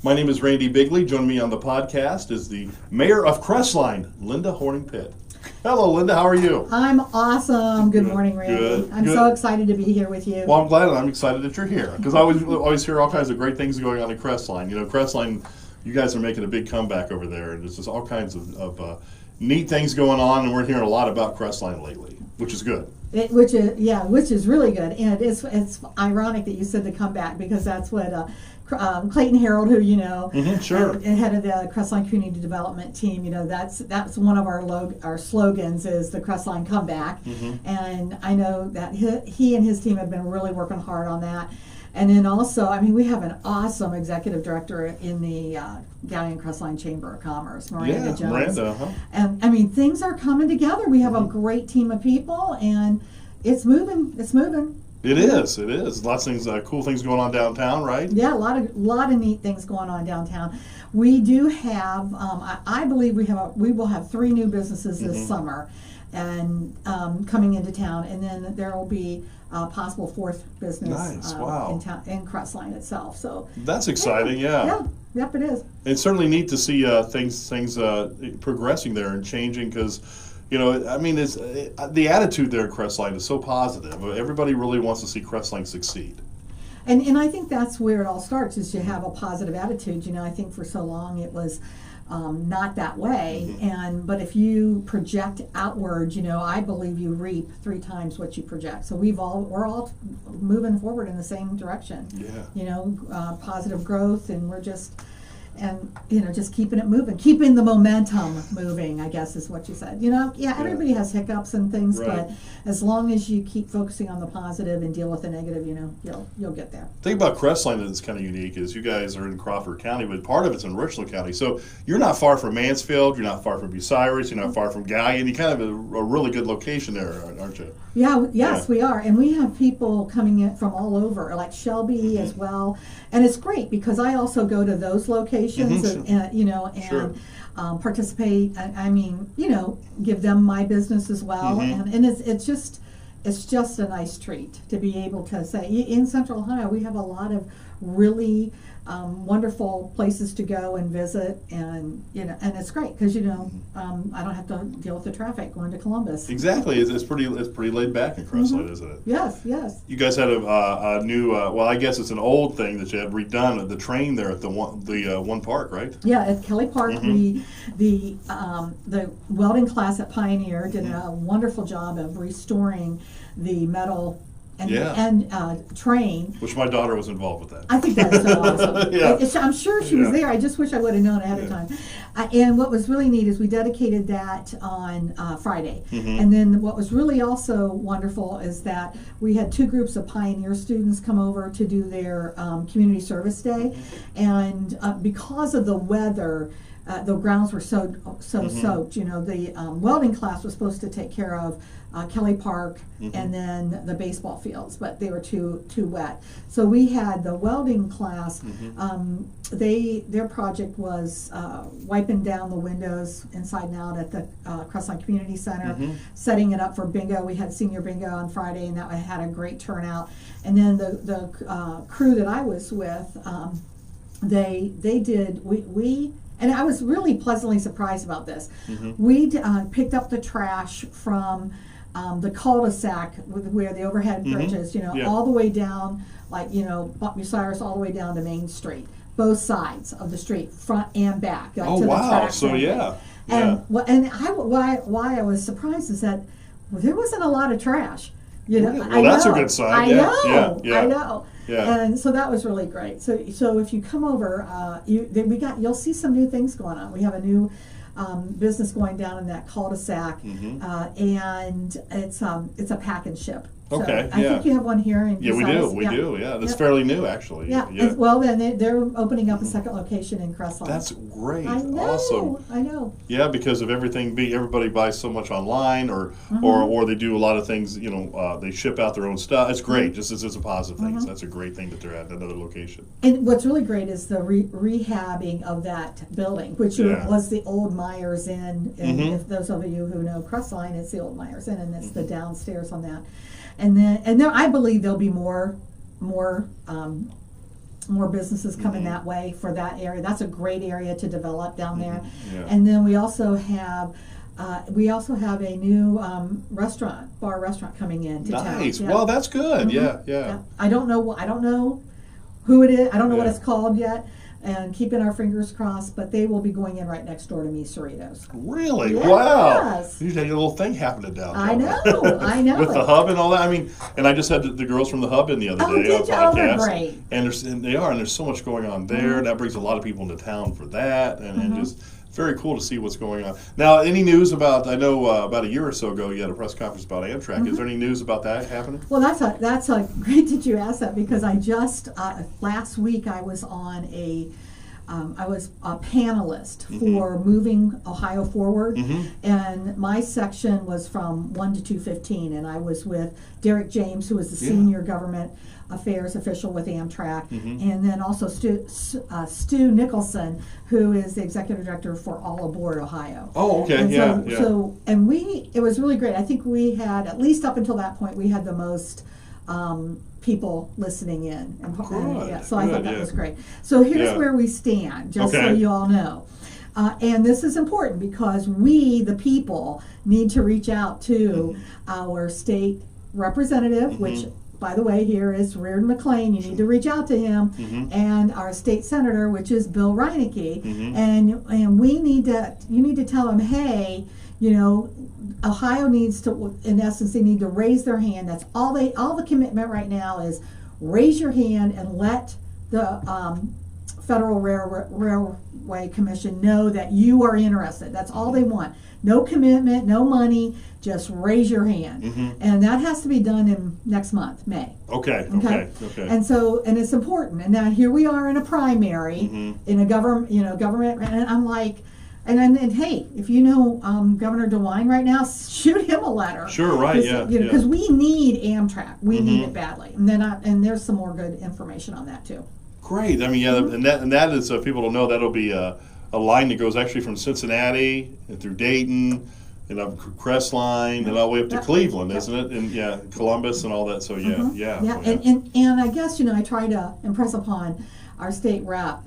My name is Randy Bigley. Joining me on the podcast is the mayor of Crestline, Linda Horning Pitt. Hello, Linda. How are you? I'm awesome. Good morning, Randy. I'm so excited to be here with you. Well, I'm glad and I'm excited that you're here because I always hear all kinds of great things going on in Crestline. You know, Crestline, you guys are making a big comeback over there, and there's just all kinds of neat things going on, and we're hearing a lot about Crestline lately, which is good. Which is really good, and it's ironic that you said the comeback because that's what Clayton Harold, who you know, sure, head of the Crestline Community Development Team, you know, that's one of our slogans is the Crestline comeback, and I know that he and his team have been really working hard on that. And then also, I mean, we have an awesome executive director in the Galleon Crestline Chamber of Commerce, Miranda Jones. Miranda, And I mean, things are coming together. We have a great team of people, and it's moving. It's moving. It is. Lots of things, cool things going on downtown, right? Yeah, a lot of neat things going on downtown. We do have, I believe we will have 3 new businesses this summer, and coming into town, and then there will be a possible 4th business in town, in Crestline itself. So that's exciting. Yeah. Yep, it is. It's certainly neat to see things progressing there and changing because. You know, I mean, the attitude there at Crestline is so positive. Everybody really wants to see Crestline succeed. And I think that's where it all starts, is to have a positive attitude. You know, I think for so long it was not that way. But if you project outward, you know, I believe you reap 3 times what you project. So we're all moving forward in the same direction. Yeah. You know, positive growth, and we're just. And, you know, just keeping it moving, keeping the momentum moving, I guess is what you said. You know, everybody has hiccups and things, but as long as you keep focusing on the positive and deal with the negative, you know, you'll get there. The thing about Crestline that's kind of unique is you guys are in Crawford County, but part of it's in Richland County. So you're not far from Mansfield, you're not far from Bucyrus, you're not far from Galleon. You kind of have a really good location there, aren't you? Yes, we are. And we have people coming in from all over, like Shelby as well. And it's great because I also go to those locations, and participate. I mean, you know, give them my business as well. And it's just a nice treat to be able to say, in Central Ohio, we have a lot of really wonderful places to go and visit, and you know, and it's great because you know, I don't have to deal with the traffic going to Columbus. Exactly, it's pretty laid back in Crestline, isn't it? Yes. You guys had a new, well, I guess it's an old thing that you had redone at the train there at the one park, right? Yeah, at Kelly Park, the welding class at Pioneer did a wonderful job of restoring the metal and train. Which my daughter was involved with that. I think that's so awesome. I'm sure she was there. I just wish I would have known ahead of time. And what was really neat is we dedicated that on Friday. And then what was really also wonderful is that we had 2 groups of Pioneer students come over to do their community service day. And because of the weather, the grounds were so soaked. You know, the welding class was supposed to take care of Kelly Park and then the baseball fields, but they were too wet. So we had the welding class. Their project was wiping down the windows inside and out at the Crestline Community Center, setting it up for bingo. We had senior bingo on Friday, and that had a great turnout. And then the crew that I was with, they did and I was really pleasantly surprised about this. We picked up the trash from the cul-de-sac where the overhead bridge is, you know, all the way down, like, you know, Bucyrus, all the way down to Main Street, both sides of the street, front and back. Like, oh, to wow. The track so, why I was surprised is that there wasn't a lot of trash. You know, well, that's a good sign. I know. Yeah. And so that was really great. So if you come over, you'll see some new things going on. We have a new business going down in that cul-de-sac, and it's a pack and ship. Okay. So I think you have one here in Bucyrus. We do. Yeah, that's fairly new, actually. Yeah. Well, then they're opening up a second location in Crestline. That's great. I know. Awesome. I know. Yeah, because of everybody buys so much online, or they do a lot of things. You know, they ship out their own stuff. It's great. Just it's a positive thing. So that's a great thing that they're at another location. And what's really great is the rehabbing of that building, which was the old Myers Inn. And if those of you who know Crestline, it's the old Myers Inn, and it's the downstairs on that. And then I believe there'll be more more businesses coming that way for that area. That's a great area to develop down there. Yeah. And then we also have a new bar restaurant coming in to town. Nice. Yeah. Well, that's good. Yeah. I don't know who it is. I don't know what it's called yet. And keeping our fingers crossed, but they will be going in right next door to me, Cerritos. Really? Yes. Wow. You had a little thing happen to downtown. I know. With the hub and all that. I mean, and I just had the girls from the hub in the other day on podcast. They're great. And there's so much going on there. And that brings a lot of people into town for that. And just very cool to see what's going on. Now, any news about, I know about a year or so ago you had a press conference about Amtrak. Is there any news about that happening? Well, that's great that you asked that, because I just, last week I was on I was a panelist for Moving Ohio Forward, and my section was from 1 to 2:15, and I was with Derek James, who was the senior government affairs official with Amtrak, and then also Stu Nicholson, who is the executive director for All Aboard Ohio. Oh, okay, and so it was really great. I think we had, at least up until that point, we had the most people listening in. So I thought that was great. So here's where we stand, just so you all know. And this is important because we, the people, need to reach out to our state representative, which, by the way, here is Reardon McLean. You need to reach out to him, and our state senator, which is Bill Reinecke, and we need to. You need to tell him, hey, Ohio needs to, in essence, they need to raise their hand. That's all the commitment right now is raise your hand and let the Federal Railway Commission know that you are interested. That's all they want. No commitment, no money, just raise your hand. And that has to be done in next month, May. Okay. And so, and it's important. And now here we are in a primary in a government, and I'm like, and hey, if you know Governor DeWine right now, shoot him a letter. Sure, right, because we need Amtrak. We need it badly. And there's some more good information on that too. Great. I mean, and that is, people don't know, that'll be a line that goes actually from Cincinnati and through Dayton and up Crestline and all the way up to Cleveland, isn't it? And Columbus and all that. So And I guess I try to impress upon our state rep,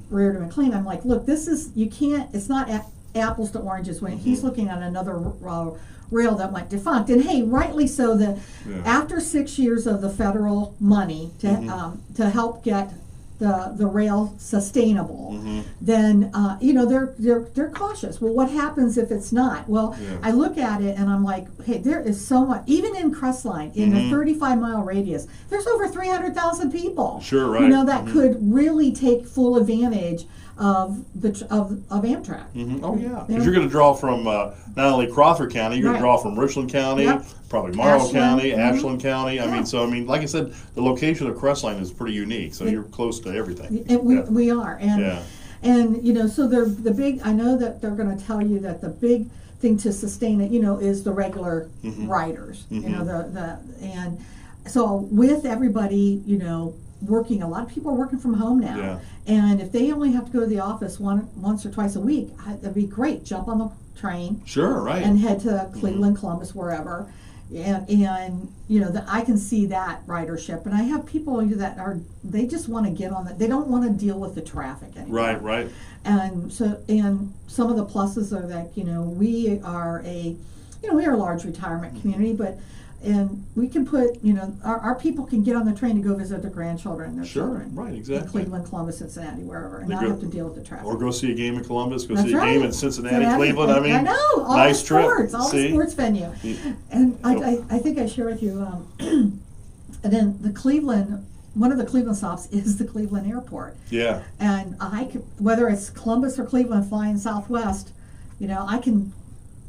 Reardon McLean. I'm like, look, this is, you can't, it's not apples to oranges when he's looking at another rail that went defunct. And hey, rightly so, after 6 years of the federal money to help get the rail sustainable, then they're cautious. Well, what happens if it's not? Well, I look at it and I'm like, hey, there is so much. Even in Crestline, in a 35-mile radius, there's over 300,000 people. Sure, right. That could really take full advantage of Amtrak. Oh yeah, because you're going to draw from not only Crawford County, you're going to draw from Richland County, probably Morrow County, Ashland County. I mean, like I said, the location of Crestline is pretty unique, so you're close to everything. And we are, and so they're the big. I know that they're going to tell you that the big thing to sustain it, is the regular riders. And so with everybody, working, a lot of people are working from home now, and if they only have to go to the office once or twice a week, that'd be great. Jump on the train, and head to Cleveland, Columbus, wherever, and I can see that ridership. And I have people they just want to get on that. They don't want to deal with the traffic anymore. Right. And so, and some of the pluses are that we are a large retirement community, and we can put, our people can get on the train to go visit their grandchildren and their children. Right, exactly. In Cleveland, Columbus, Cincinnati, wherever, and not have to deal with the traffic. Or go see a game in Columbus, see a game in Cincinnati, Cleveland. I know, all nice the sports, trip. all the sports venue. And I think I share with you, and then one of the Cleveland stops is the Cleveland airport. Yeah. And whether it's Columbus or Cleveland flying Southwest, I can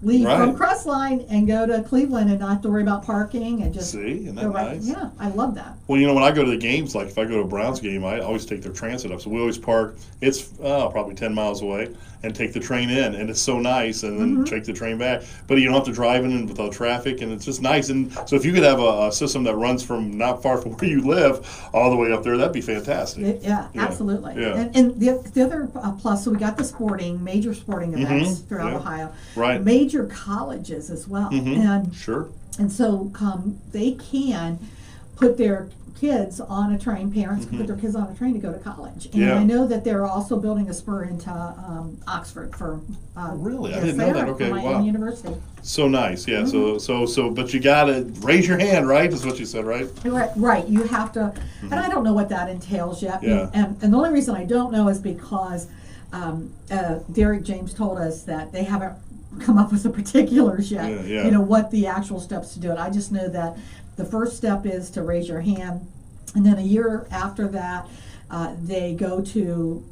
leave from Crestline and go to Cleveland and not have to worry about parking and just isn't that nice? Yeah, I love that. Well, when I go to the games, like if I go to a Browns game, I always take their transit up. So we always park. It's probably 10 miles away, and take the train in, and it's so nice, and then take the train back. But you don't have to drive in without traffic, and it's just nice. And so if you could have a system that runs from not far from where you live all the way up there, that'd be fantastic. Absolutely. Yeah. And the other plus, so we got the major sporting events throughout Ohio. Right. Major colleges as well. And so they can put their kids on a train. Parents can put their kids on a train to go to college. And Yeah. I know that they're also building a spur into Oxford for. Really? I yes, didn't know they that. are, Okay, for Miami wow. University. So nice, yeah. So, but you gotta raise your hand, right? Is what you said, right? Right. You have to, and I don't know what that entails yet. Yeah. And the only reason I don't know is because Derek James told us that they haven't come up with the particulars yet. Yeah. You know what the actual steps to do it. I just know that the first step is to raise your hand, and then a year after that, they go to.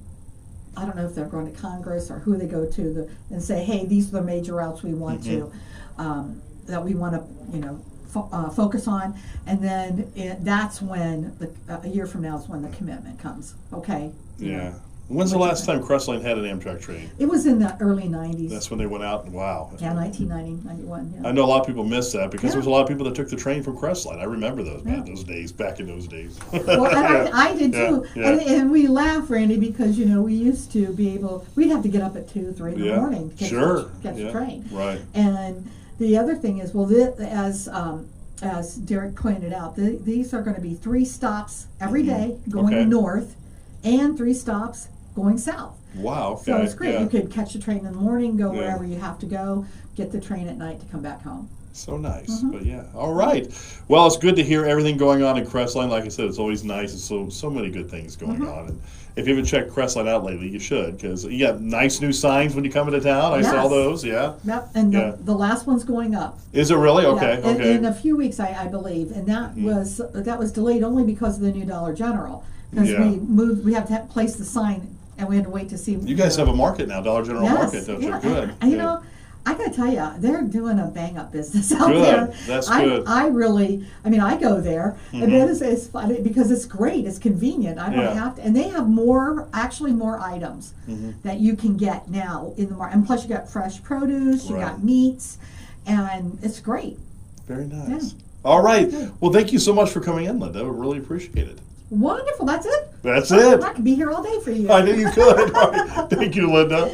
I don't know if they're going to Congress or who they go to and say, hey, these are the major routes we want to, that we want to, focus on. And then that's when, a year from now is when the commitment comes. Okay. Yeah. When's the last time Crestline had an Amtrak train? It was in the early 90s. That's when they went out, and wow. Yeah, 1990, 91. Yeah. I know a lot of people miss that because Yeah. there was a lot of people that took the train from Crestline. I remember those, Yeah. those days, back in those days. Well, and I did too. Yeah. And we laugh, Randy, because, we used to be able, we'd have to get up at 2, 3 in the morning to catch the train. Right. And the other thing is, well, as Derek pointed out, these are going to be 3 stops every day going north and 3 stops going south. Wow. Okay. So it's great. Yeah. You could catch the train in the morning, go wherever you have to go, get the train at night to come back home. So nice. But yeah. All right. Well, it's good to hear everything going on in Crestline. Like I said, it's always nice. It's so many good things going on. And if you haven't checked Crestline out lately, you should, because you got nice new signs when you come into town. I saw those. Yeah. Yep. And the last one's going up. Is it really? Okay. Yeah, Okay. in a few weeks, I believe, and that was delayed only because of the new Dollar General, because we have to place the sign, and we had to wait to see. You guys have a market now, Dollar General Market, don't you? Good. And, you know, I gotta tell you, they're doing a bang up business out Good. there. That's good. I I go there, and it's funny because it's great. It's convenient. I don't have to, and they have more items that you can get now in the market. And plus, you got fresh produce, you got meats, and it's great. Very nice. Yeah. All right. Well, thank you so much for coming in, Linda. We really appreciate it. Wonderful. That's it. That's it. I could be here all day for you. I knew you could. All right. Thank you, Linda.